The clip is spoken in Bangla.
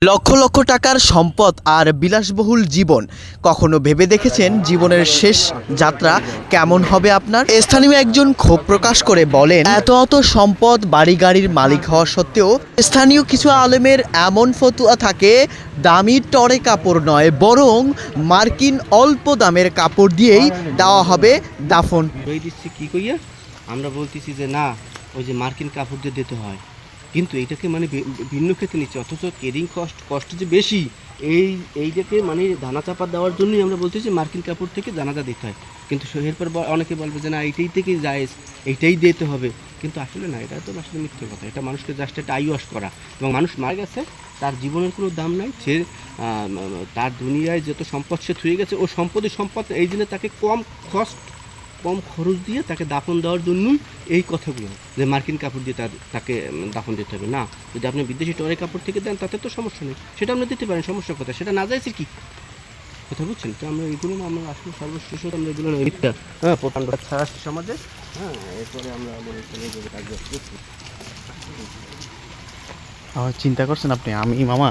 লক্ষ লক্ষ টাকার সম্পদ আর বিলাসবহুল জীবন, কখনো ভেবে দেখেছেন জীবনের শেষ যাত্রা কেমন হবে আপনার? স্থানীয় একজন ক্ষোভ প্রকাশ করে বলেন, এত এত সম্পদ, বাড়ি গাড়ির মালিক হওয়া সত্ত্বেও স্থানীয় কিছু আলেমের এমন ফতুয়া থাকে, দামি টরে কাপড় নয়, বরং মার্কিন অল্প দামের কাপড় দিয়েই দেওয়া হবে দাফন। রই দিচ্ছি কি কইয়া আমরা বলতেছি যে না, ওই যে মার্কিন কাপড় দিয়ে দিতে হয়, কিন্তু এইটাকে মানে ভিন্ন ক্ষেত্রে নিচ্ছে, অথচ কেরিং কষ্ট যে বেশি, এইটাকে মানে দানা চাপা দেওয়ার জন্যই আমরা বলতেছি মার্কিন কাপড় থেকে দানাটা দিতে হয়। কিন্তু এরপর অনেকে বলবে যে না, এইটাই থেকে জায়েজ, এইটাই দিতে হবে, কিন্তু আসলে না, এটা তো আসলে মিথ্যে কথা। এটা মানুষকে জাস্ট একটা আই ওয়াশ করা, এবং মানুষ মারা গেছে, তার জীবনের কোনো দাম নাই। সে তার দুনিয়ায় যত সম্পদ সে থুয়ে গেছে, ও সম্পদ এই জন্য তাকে কম খরচ দিয়ে তাকে দাফন দেওয়ার জন্যই এই কথাগুলো, যে মার্কিন কাপড় দিয়ে তাকে দাফন দিতে হবে না। যদি আপনি বিদেশি টরে কাপড় থেকে দেন তাতে তো সমস্যা নেই, সেটা আপনি দিতে পারেন, সমস্যার কথা, সেটা না যাইছে কি কথা বুঝছেন? তো আমরা এগুলো না, আমরা আসলে সর্বশেষ আমরা এগুলো না মিথ্যা, হ্যাঁ, প্রকাণ্ড ছাড়া সমাজে, হ্যাঁ, এরপরে আমরা কাজ করছি। চিন্তা করছেন আপনি? আমি মামা